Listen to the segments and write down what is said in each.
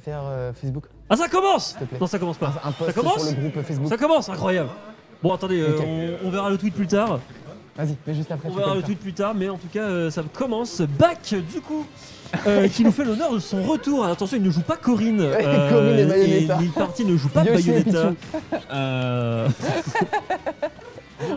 Twitter, Facebook. Ah, ça commence! S'il te plaît. Non, ça commence pas. Un post Ça commence? sur le groupe Facebook. Ça commence, incroyable. Bon, attendez, on verra le tweet plus tard. Vas-y, mais juste après. On verra le tweet plus tard, mais en tout cas, ça commence. Bac, du coup, qui nous fait l'honneur de son retour. Attention, il ne joue pas Corinne. Corinne et Bayonetta. Lil Party ne joue pas Yoshi et Bayonetta.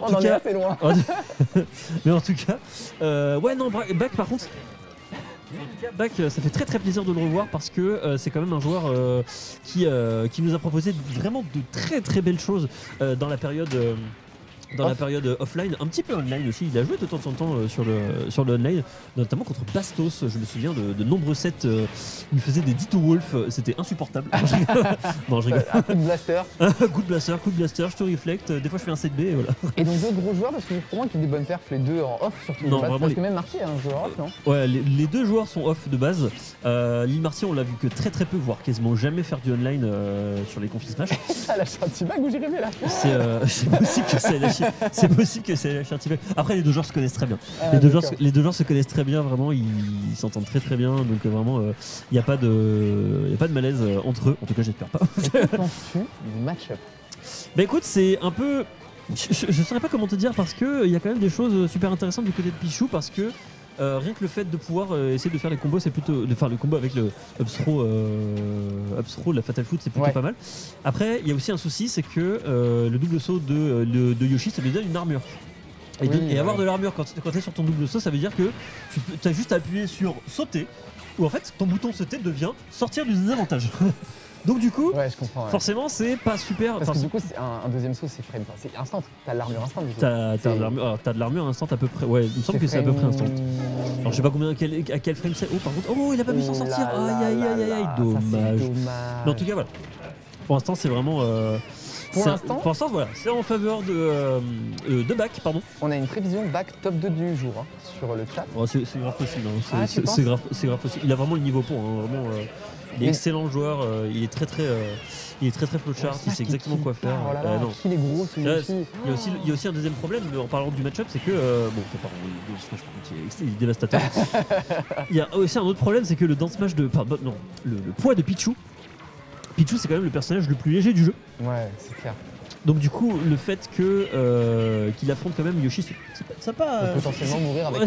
On en est assez loin. Mais en tout cas, ouais, non, Bac, par contre. Bac, ça fait très très plaisir de le revoir parce que c'est quand même un joueur qui nous a proposé vraiment de très très belles choses dans la période. Dans la période offline, un petit peu online aussi, il a joué de temps en temps sur le online, notamment contre Bastos. Je me souviens de nombreux sets où il faisait des Ditto Wolf, c'était insupportable. Non, je rigole. Un coup de blaster. Coup de blaster, je te reflect, des fois je fais un 7B et voilà. Et donc deux gros joueurs, parce que pour moi qui ont des bonnes perfs, les deux en off surtout. Non, base, vraiment parce que même Marty est un joueur off, non? Ouais, les deux joueurs sont off de base. Lil Marty, on l'a vu que très très peu, voire quasiment jamais faire du online sur les conflits Smash. Ça lâche un petit bag où j'irais là. C'est possible que ça ait lâché. C'est possible que ça ait lâché un petit peu. Après, les deux joueurs se connaissent très bien. Ah, les deux joueurs se connaissent très bien, vraiment, ils s'entendent très très bien. Donc vraiment, il n'y a pas de malaise entre eux. En tout cas, j'espère pas. Que penses-tu du match-up? Bah écoute, c'est un peu. Je ne saurais pas comment te dire parce qu'il y a quand même des choses super intéressantes du côté de Pichou parce que. Rien que le fait de pouvoir essayer de faire les combos, c'est plutôt. De faire le combo avec le upthrow, la fatal foot, c'est plutôt pas mal. Après, il y a aussi un souci, c'est que le double saut de Yoshi, ça lui donne une armure. Et avoir de l'armure quand tu es sur ton double saut, ça veut dire que tu as juste à appuyer sur sauter, ou en fait ton bouton sauter devient sortir du désavantage. Donc du coup, je comprends, forcément c'est pas super. Parce que du coup, c'est un deuxième saut, c'est frame. C'est instant. T'as l'armure instant. T'as de l'armure instant à peu près. Ouais, il me semble que c'est à peu près instant. Alors je sais pas à quel frame c'est. Oh par contre, oh il a pas pu s'en sortir. Aïe, dommage. Mais en tout cas voilà. Pour l'instant c'est vraiment. Pour l'instant voilà, c'est en faveur de Bac, pardon. On a une prévision Bac top 2 du jour sur le chat. Oh, c'est grave possible. Hein. C'est grave possible. Il a vraiment le niveau pour. Hein. Vraiment. Il est excellent joueur, il est très flowchart, il sait exactement quoi faire. Oh là là, il est gros celui-ci. Il y a aussi un deuxième problème en parlant du match-up, c'est que il est dévastateur. Il y a aussi un autre problème, c'est que le le poids de Pichou. Pichou, c'est quand même le personnage le plus léger du jeu. Ouais, c'est clair. Donc du coup, le fait qu'il affronte quand même Yoshi, ça pas. On peut potentiellement mourir avec le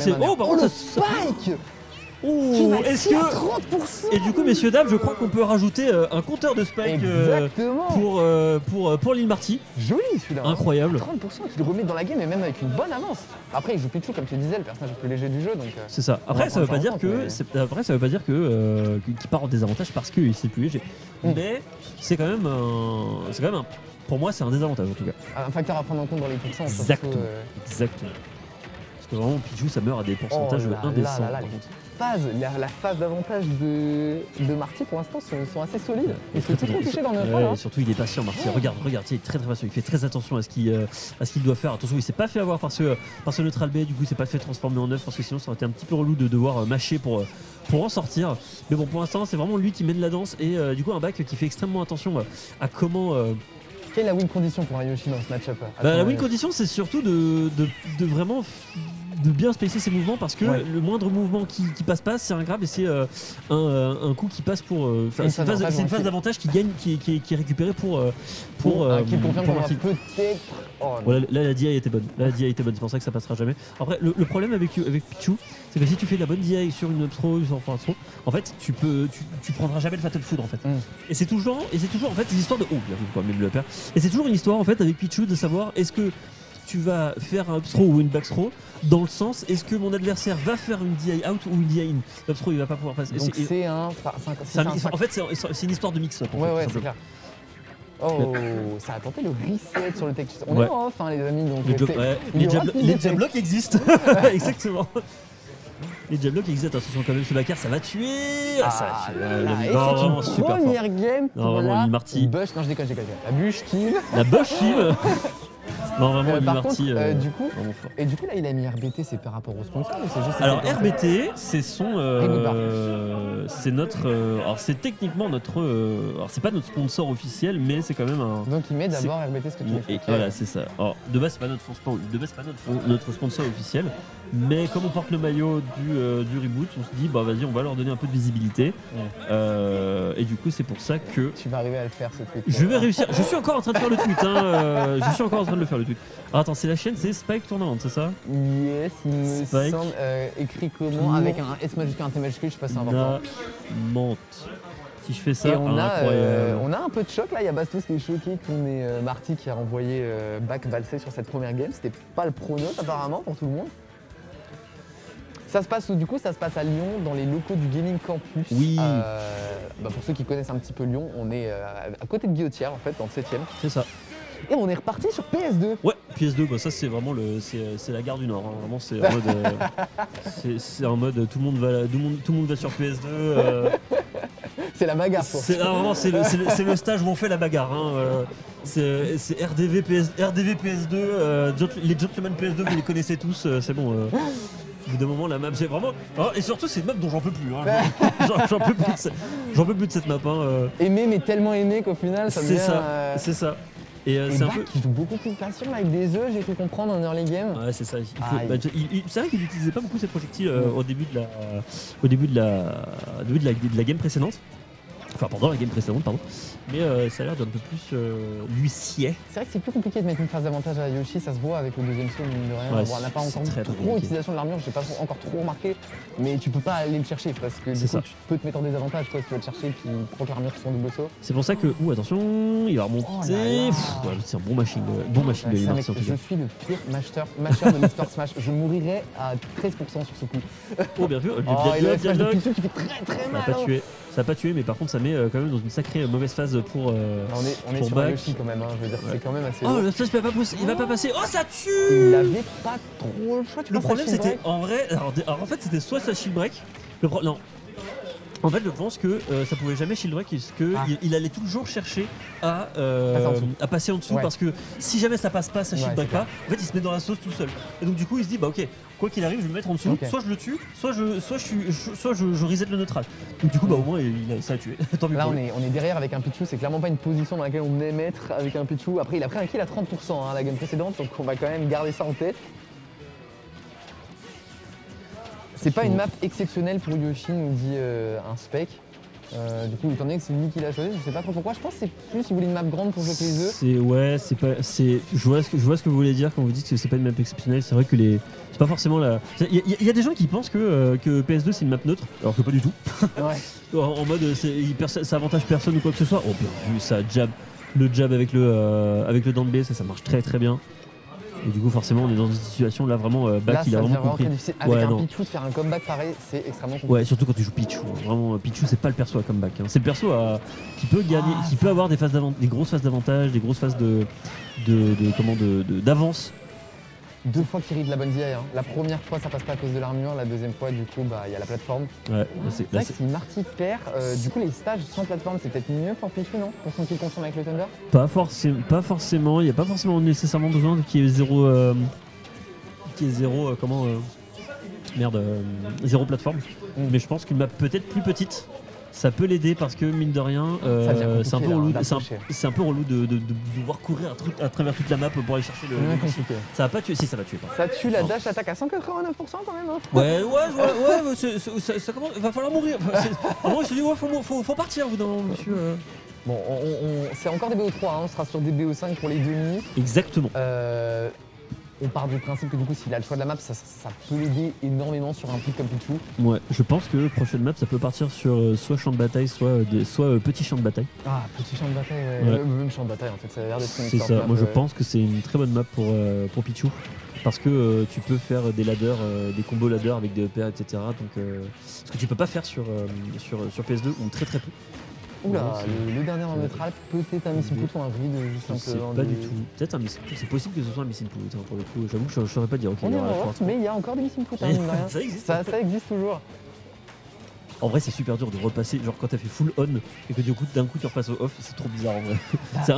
spike. Oh, est-ce que 30%. Et du coup, messieurs dames, je crois qu'on peut rajouter un compteur de spike pour Lil Marty. Joli celui-là. Incroyable. 30% qui le remet dans la game et même avec une bonne avance. Après, il joue Pichou comme tu disais, le personnage le plus léger du jeu, donc. C'est ça. Après, ça veut pas dire que qu'il part en désavantage parce qu'il c'est plus léger. Mais c'est quand même pour moi, c'est un désavantage en tout cas. Un facteur à prendre en compte dans les pourcents. Exactement. Exactement. Parce que vraiment, Pichou, ça meurt à des pourcentages indécents. La phase d'avantage de Marty pour l'instant sont assez solides. Il se fait tout toucher dans le run. Surtout il est patient Marty. Regarde, il est très patient. Il fait très attention à ce qu'il doit faire. Attention, il s'est pas fait avoir par ce neutral B. Du coup, il s'est pas fait transformer en œuf parce que sinon ça aurait été un petit peu relou de devoir mâcher pour en sortir. Mais bon, pour l'instant, c'est vraiment lui qui mène la danse et du coup un Bac qui fait extrêmement attention à comment. Quelle est la win condition pour un Yoshi dans ce match-up? La win condition, c'est surtout de vraiment de bien spacer ses mouvements parce que le moindre mouvement qui passe pas, c'est un grab et c'est un coup qui passe pour. C'est une phase d'avantage qui gagne, qui est récupérée pour qui confirme qu'on va peut-être. Voilà, là la DI était bonne. C'est pour ça que ça passera jamais. Après, le problème avec Pichou, c'est que si tu fais de la bonne DI sur une throw, en fait, tu prendras jamais le fatal food en fait. Et c'est toujours en fait une histoire de même le père. Et c'est toujours une histoire en fait avec Pichou de savoir est-ce que tu vas faire un up throw ou une back throw dans le sens est-ce que mon adversaire va faire une DI out ou une DI in. L'up throw il va pas pouvoir passer. Donc c'est un. En fait c'est une histoire de mix-up. Ouais, c'est clair. Oh, ça a tenté le reset sur le texte. On est en off les amis. Donc les jablocks existent. Exactement. Les jablocks existent, attention quand même, ce backer ça va tuer. C'est une première game pour la Bush. Non, je déconne. La Bush team. La Bush team. Non, vraiment, par contre, du coup, là, il a mis RBT, c'est par rapport au sponsor ou c'est juste. Alors, RBT, c'est notre. Alors, c'est techniquement notre. Alors, c'est pas notre sponsor officiel, mais c'est quand même un. Donc, il met d'abord RBT ce que tu veux. Voilà, c'est ça. Alors, de base, c'est pas notre sponsor officiel, Mais comme on porte le maillot du reboot, on se dit bah vas-y, on va leur donner un peu de visibilité. Et du coup, c'est pour ça que Tu vas arriver à le faire ce tweet. je vais réussir. Je suis encore en train de faire le tweet. Je suis encore en train de le faire le tweet. Alors, attends, c'est la chaîne, c'est Spike Tournament, c'est ça? Yes, il me Spike. semble. Écrit comment? Avec un S majuscule, un T majuscule, je sais pas si c'est important. Tournament. Si je fais ça, Et on incroyable. a un peu de choc là, il y a Bastos qui est choqué qu'on ait Marty qui a renvoyé Back valser sur cette première game. C'était pas le pronote apparemment pour tout le monde. Ça se passe à Lyon, dans les locaux du Gaming Campus. Oui. Pour ceux qui connaissent un petit peu Lyon, on est à côté de Guillotière en fait, dans le 7ème. C'est ça. Et on est reparti sur PS2. Ouais, PS2, bah ça c'est vraiment c'est la gare du Nord. Hein. Vraiment, c'est en mode, c'est en mode tout le monde va sur PS2. C'est la bagarre quoi. C'est le stage où on fait la bagarre. Hein. C'est RDV PS2, les Gentlemen PS2, vous les connaissez tous. C'est bon. Au bout d'un moment, la map, c'est vraiment. Oh, et surtout, c'est une map dont j'en peux plus. Hein. J'en peux plus de cette map. Hein. Aimé, mais tellement aimé qu'au final, ça devient. C'est ça. Et c'est un peu. Qui joue beaucoup plus patient avec des œufs, j'ai cru comprendre en early game. Ouais, c'est ça. C'est vrai qu'il n'utilisait pas beaucoup ses projectiles au début de la game précédente. Enfin, pendant la game précédente, pardon. Mais ça a l'air d'un peu plus l'huissier. C'est vrai que c'est plus compliqué de mettre une phase d'avantage à Yoshi, ça se voit avec le deuxième saut, mine de rien. Ouais, bon, on n'a pas encore trop d'utilisation de l'armure, j'ai pas encore trop remarqué, mais tu peux pas aller le chercher parce que du coup, tu peux te mettre en désavantage toi, si tu vas le chercher puis prendre l'armure sur son double saut. C'est pour ça que, attention, il va remonter. C'est un bon machine de Marty, en tout cas. Je suis le pire masher de Mr. Smash, je mourirais à 13% sur ce coup. Oh, bien vu, il a le Smash de Pichu qui fait très mal. Ça n'a pas tué, mais par contre, ça met quand même dans une sacrée mauvaise phase pour. On est sur un Yoshi quand même, hein. Je veux dire, c'est quand même assez. Oh, le flash il va pas passer. Oh, ça tue. Il avait pas trop le choix. Le problème, c'était en vrai. Alors, en fait, c'était soit ça shield break. Non. En fait, je pense que ça pouvait jamais shield break parce qu'il allait toujours chercher à passer en dessous parce que si jamais ça passe pas, ça shield break pas, en fait, il se met dans la sauce tout seul. Et donc, du coup, il se dit, bah ok, quoi qu'il arrive, je vais me mettre en dessous, soit je le tue, soit je reset le neutral. Donc, du coup, bah au moins, ça a tué. Tant mieux. Là, on est derrière avec un Pichu, c'est clairement pas une position dans laquelle on venait mettre avec un Pichu. Après, il a pris un kill à 30% la game précédente, donc on va quand même garder ça en tête. C'est pas une map exceptionnelle pour Yoshi, nous dit un spec. Du coup, étant donné que c'est lui qui l'a choisi, je sais pas trop pourquoi. Je pense que c'est plus il voulait une map grande pour jouer avec les œufs. Je vois ce que vous voulez dire quand vous dites que c'est pas une map exceptionnelle. C'est vrai que c'est pas forcément la. Il y a des gens qui pensent que PS2 c'est une map neutre, alors que pas du tout. Ouais. En mode ça avantage personne ou quoi que ce soit. Oh bien vu ça, le jab avec le down B, ça marche très très bien. Et du coup, forcément, on est dans une situation là vraiment back, il a vraiment compris. Avec un Pichu, de faire un comeback pareil, c'est extrêmement compliqué. Ouais, surtout quand tu joues Pichu. Vraiment, Pichu, c'est pas le perso à comeback. Hein. C'est le perso qui peut gagner, qui peut avoir des grosses phases d'avantage, des grosses phases d'avance. 2 fois qu'il rit de la bonne DI. Hein. La première fois, ça passe pas à cause de l'armure. La deuxième fois, du coup, il y a la plateforme. Ouais, c'est vrai que si Marty perd, du coup, les stages sans plateforme, c'est peut-être mieux pour Pichu, non? Pour son kill confirme avec le Thunder? Pas forcément. Il n'y a pas forcément nécessairement besoin qu'il y ait zéro. Zéro plateforme. Mais je pense qu'une map peut-être plus petite, ça peut l'aider parce que mine de rien, c'est un peu relou de devoir courir à travers toute la map pour aller chercher le. Ça va pas tuer, si ça va tuer. Ça tue la dash attaque à 189% quand même. Hein. Ouais, ça commence, va falloir mourir. Avant il se dit faut partir vous dans monsieur. Bon, c'est encore des BO3, hein. On sera sur des BO5 pour les demi. Exactement. On part du principe que du coup s'il a le choix de la map, ça peut l'aider énormément sur un pic comme Pichu. Ouais, je pense que prochaine map ça peut partir sur soit champ de bataille, soit petit champ de bataille. Ah, petit champ de bataille, ouais. Même champ de bataille en fait, ça a l'air d'être une C'est ça, moi je pense que c'est une très bonne map pour Pichu. Parce que tu peux faire des ladders, des combos ladders avec des EPA, etc. Donc, ce que tu peux pas faire sur PS2 ou très très peu. Oula, le dernier en neutral, peut-être un missile pout ou un read juste un peu. Pas du tout. Peut-être un missile pout. C'est possible que ce soit un missile pout pour le coup. J'avoue que je saurais pas dire. On est en World, mais il y a encore des missiles pout, mine de rien. Ça existe. Ça existe toujours. En vrai, c'est super dur de repasser. Genre quand t'as fait full on et que d'un coup tu repasses au off, c'est trop bizarre en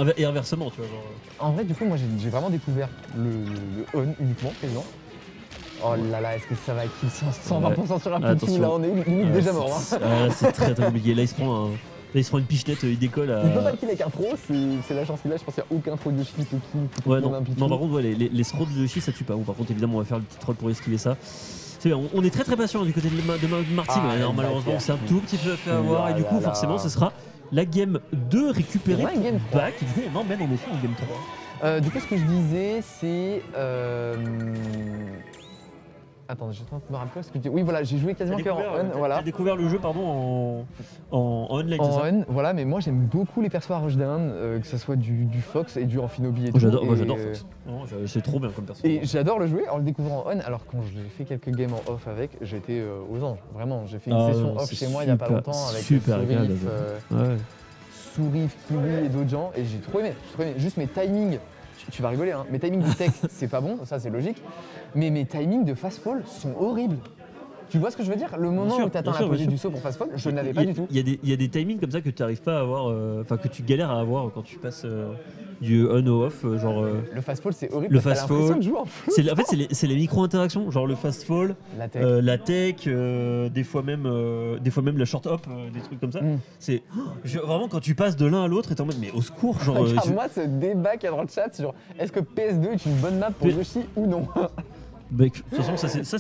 vrai. Et inversement, tu vois. Genre... En vrai, du coup, moi j'ai vraiment découvert le on uniquement, quasiment. Oh là là, est-ce que ça va kill 120% sur un Pichu? Là, on est limite déjà mort. Hein. C'est très très compliqué. Là, il se prend il se prend une pichenette, il décolle à. Il peut pas le kill avec un throw, c'est la chance qu'il a. Je pense qu'il n'y a aucun throw de Yoshi qui peut kill. Ouais, non, par contre, ouais, les throws de Yoshi ça tue pas. Bon, par contre, évidemment, on va faire le petit troll pour esquiver ça. On est très patient du côté de Marty, mais alors, malheureusement, c'est un tout petit peu fait avoir. Et du coup, forcément, ce sera la game 2 récupérée. On a une game 3. Back. Du coup, on emmène en effet en game 3. Du coup, ce que je disais, c'est. Attends, je me rappelle ce que tu dis. Oui, voilà, j'ai joué quasiment que en on. Voilà. T'as découvert le jeu, pardon, en online. En on, voilà, mais moi j'aime beaucoup les persos à Rushdown, que ce soit du Fox et du Amphinobi et tout. J'adore Fox. C'est trop bien comme perso. Et j'adore le jouer en le découvrant en on, alors quand j'ai fait quelques games en off avec, j'étais aux anges. Vraiment, j'ai fait une session off chez moi il y a pas longtemps avec Sourif, Kiwi et d'autres gens, et j'ai trop aimé. Juste mes timings. Tu vas rigoler, hein. Mes timings du tech, c'est pas bon, ça c'est logique. Mais mes timings de fast fall sont horribles. Tu vois ce que je veux dire? Le moment où tu atteins la posée du saut pour fast fall, je n'avais pas du tout. Il y a des timings comme ça que tu n'arrives pas à avoir, enfin que tu galères à avoir quand tu passes du on au off, genre. Le fast fall c'est horrible. Le fast fall. En fait, c'est les micro-interactions, genre le fast fall, la tech, des fois même la short hop, des trucs comme ça. C'est vraiment quand tu passes de l'un à l'autre et t'es en mode mais au secours, genre. Moi ce débat qu'il y a dans le chat sur est-ce que PS2 est une bonne map pour Yoshi ou non? De toute façon, ça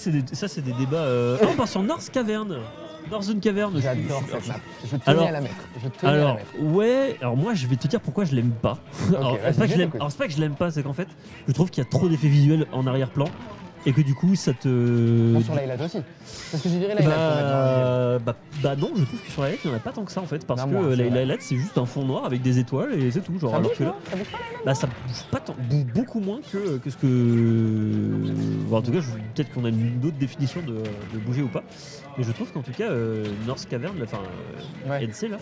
c'est des débats. On part sur North Cavern. Northern Cavern. J'adore cette map. Je tenais à la mettre. Ouais. Alors moi, je vais te dire pourquoi je l'aime pas. Alors c'est pas que je l'aime pas, c'est qu'en fait, je trouve qu'il y a trop d'effets visuels en arrière-plan et que du coup, ça te. Bon, sur l'Highlight aussi. Parce que j'ai viré l'Highlight. Bah non, je trouve que sur l'Highlight, il n'y en a pas tant que ça en fait, parce que l'Highlight c'est juste un fond noir avec des étoiles et c'est tout. Genre, alors que là, ça bouge pas tant, beaucoup moins que ce que. Bon, en tout cas, peut-être qu'on a une autre définition de bouger ou pas. Mais je trouve qu'en tout cas, North Cavern, enfin, NC là.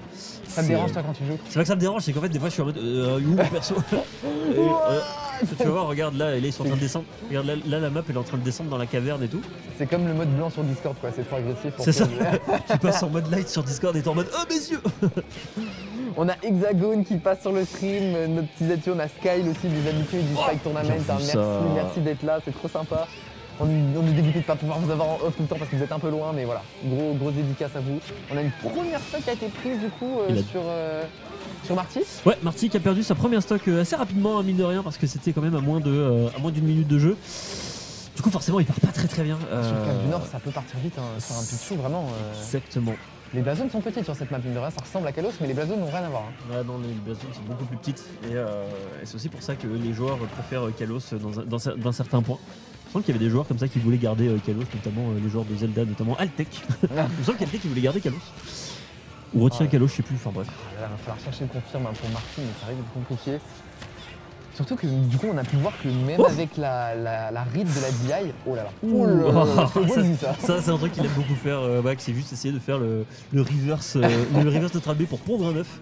Ça me dérange toi quand tu joues? C'est pas que ça me dérange, c'est qu'en fait, des fois, je suis en mode. Où perso tu vas voir, regarde là, ils sont en train de descendre. Regarde là, la map, elle est en train de descendre dans la caverne et tout. C'est comme le mode blanc sur Discord, quoi. C'est trop agressif. C'est ça. Tu passes en mode light sur Discord et t'es en mode oh messieurs. On a Hexagone qui passe sur le stream, notre petit Zetio, on a Skyle aussi, des habitués du Spike Tournament. Merci d'être là, c'est trop sympa. On est dégoûté de pas pouvoir vous avoir en off tout le temps parce que vous êtes un peu loin, mais voilà, grosse dédicace à vous. On a une première stock qui a été prise du coup sur Marty. Ouais, Marty qui a perdu sa première stock assez rapidement, mine de rien, parce que c'était quand même à moins d'une minute de jeu. Du coup, forcément, il part pas très bien. Sur le Cap du Nord, ça peut partir vite, hein, sur un Pichu, vraiment. Exactement. Les blazones sont petites sur cette map, mine de rien, ça ressemble à Kalos, mais les blazones n'ont rien à voir. Hein. Ouais, non, les blazones sont beaucoup plus petites, et c'est aussi pour ça que les joueurs préfèrent Kalos d'un certain point. Je sens qu'il y avait des joueurs comme ça qui voulaient garder Kalos, notamment les joueurs de Zelda, notamment Altec. Je sens qu'il y a des qui voulaient garder Kalos. Ou retirer Kalos, je sais plus, enfin bref. Il va falloir chercher le confirme pour Marty, mais ça risque d'être compliqué. Surtout que du coup on a pu voir que même avec la ride de la DI, oh là là, ça c'est un truc qu'il aime beaucoup faire, c'est juste essayer de faire le reverse de Trabé pour pondre un œuf.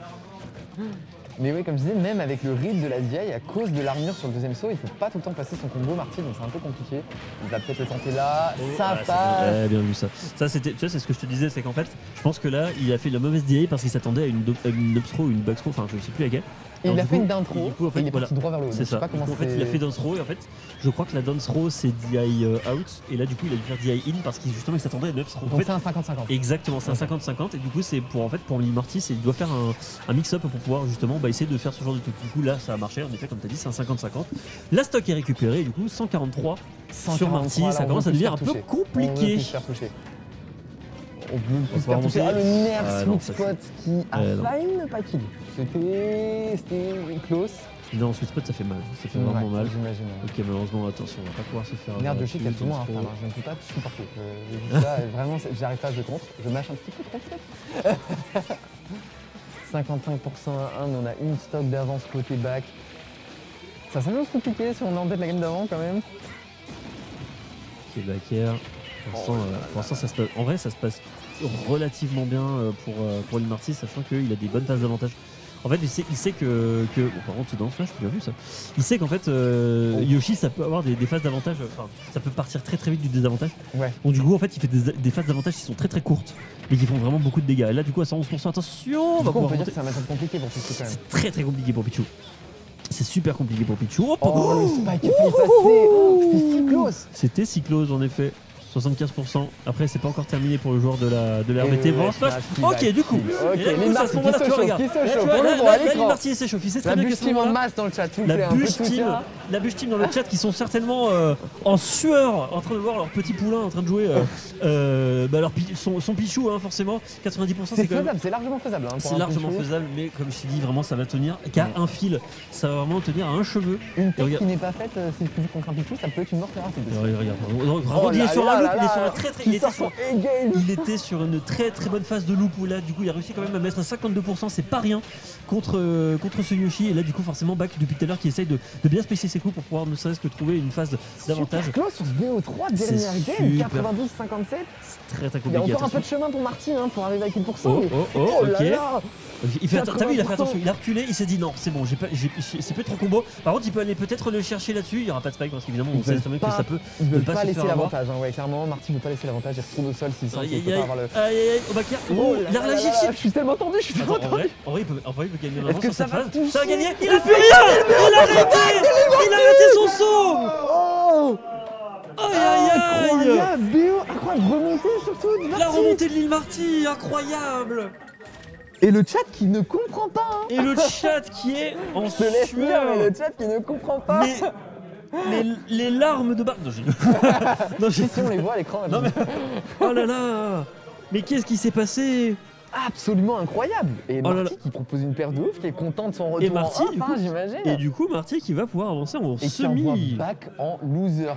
Mais oui, comme je disais, même avec le ride de la DI, à cause de l'armure sur le deuxième saut, il peut pas tout le temps passer son combo Marty, donc c'est un peu compliqué. Il va peut-être le tenter là, ça passe. Ouais, bien vu ça. Ça c'était, tu sais, c'est ce que je te disais, c'est qu'en fait, je pense que là, il a fait la mauvaise DI parce qu'il s'attendait à une up throw ou une back throw, enfin je sais plus laquelle. Et il a fait une down throw, et il est parti droit vers le haut. C'est ça. En fait, il a fait down throw, et en fait, je crois que la down throw c'est DI out, et là du coup il a dû faire DI in parce qu'il justement il s'attendait à une up throw. Donc c'est un 50-50. Exactement, c'est un 50-50, et du coup c'est pour Marty, il doit faire un mix-up pour pouvoir justement essayer de faire ce genre de truc. Du coup là ça a marché, en effet, comme tu as dit, c'est un 50-50. La stock est récupérée, et du coup 143 sur Marty, ça commence à devenir un peu compliqué. On peut se faire toucher. Le nerf sweet spot qui a failli ne pas kill. C'était close. Non, sweet spot ça fait mal, ça fait vraiment mal. J'imagine. Ok, malheureusement, attention, on va pas pouvoir se faire. Nerf de shit, il y a tout le monde à faire, je ne peux pas tout supporter. Vraiment, j'arrive pas à jouer contre, je mâche un petit peu trop. 55% à 1, mais on a une stock d'avance côté back. Ça s'annonce compliqué si on est en tête la game d'avant quand même. Ok, back air. Pour l'instant, en vrai, ça se passe relativement bien pour Lee Marty, sachant qu'il a des bonnes phases d'avantage. En fait, il sait que bon, par contre, dans ce match, j'ai bien vu ça. Il sait qu'en fait, Yoshi, ça peut avoir des phases d'avantage. Enfin, ça peut partir très vite du désavantage. Ouais. Donc du coup, en fait, il fait des phases d'avantage qui sont très courtes, mais qui font vraiment beaucoup de dégâts. Et là, du coup, à 111%, attention, on peut dire que c'est un match compliqué pour Pichu quand même. C'est très compliqué pour Pichu. C'est super compliqué pour Pichu. Oh, le spike a failli passer. C'était si close. C'était si close, en effet. 75%. Après, c'est pas encore terminé pour le joueur de la RBT. Et Bon, ouais, Smash. qui va Ok, du coup. Ok, Et là, Lil à ce Marty moment-là, qui tu se chauffe, regardes. qui se Là, tu chauffe. vois, On le là, voit à Lil l'écran. Marty s'échauffe. Il sait très La bien qu'à bûche ce team en moment-là, masse dans le chat, s'il vous la plaît. Un peu de bûche team, soutien. la bûche team dans le chat qui sont certainement en sueur, en train de voir leur petit poulain en train de jouer son Pichou, hein, forcément. 90%, C'est quand même. faisable, c'est largement faisable. hein, pour C'est un largement Pichou. faisable, mais comme je t'ai dit, vraiment, ça va tenir qu'à un fil. Ça va vraiment tenir à un cheveu. Une tech regarde. qui n'est pas faite, si tu joues contre un Pichou, ça peut être une mort très rapide. Regarde. Oh Ramon, il est là sur là un loop, là il est sur là, un très très. qui sort son A-game. Il était sur une très très bonne phase de loop où là, du coup, il a réussi quand même à mettre un 52%, c'est pas rien contre ce Yoshi. Et là, du coup, forcément, Bac depuis tout à l'heure qui essaye de bien spécier ses coups pour pouvoir ne serait-ce que trouver une phase d'avantage. Super close sur ce BO3, C'est dernière game, super. 92-57. Très très Il y a compliqué. encore un peu de Attention. chemin pour Marty hein, pour arriver à 1%. Oh, mais- oh, oh, Oh là ok. là. T'as vu, il a fait 80%. attention, il a reculé, il s'est dit non, c'est bon, c'est peut-être trop combo. Par contre, il peut aller peut-être le chercher là-dessus, il n'y aura pas de spike parce qu'évidemment, on Ils sait veulent très bien que pas- ça peut. Ils ne veulent pas pas se laisser faire avoir. l'avantage, hein, ouais, clairement. Marty veut pas laisser l'avantage, il retourne au sol s'il sent qu'il Aïe peut aïe pas avoir le. aïe aïe, au Bakir. Oh Oh, là il a là réagi là là, dessus. je suis tellement tendu, je suis tellement Attends, tendu. en vrai, il peut gagner Est-ce vraiment que sur ça cette va phase. toucher Ça a gagné. Il a fait rien. Il a arrêté son saut. Oh Aïe aïe aïe. incroyable, BO, incroyable, remontée surtout de La Marty. remontée de Lil Marty, incroyable. Et le chat qui ne comprend pas, hein. Et le chat qui est en Je te laisse lire, mais sueur. le chat qui ne comprend pas. Mais les larmes de Bart. Non, je rigole. Non, je- Si on les voit à l'écran. Non, mais- Oh là là. Mais qu'est-ce qui s'est passé? Absolument incroyable. Et Oh là Marty qui propose une paire de ouf, qui est content de son retour Et Marty, en off, du hein, coup, j'imagine. Et du coup, Marty qui va pouvoir avancer en Et qui envoie semi. back en losers.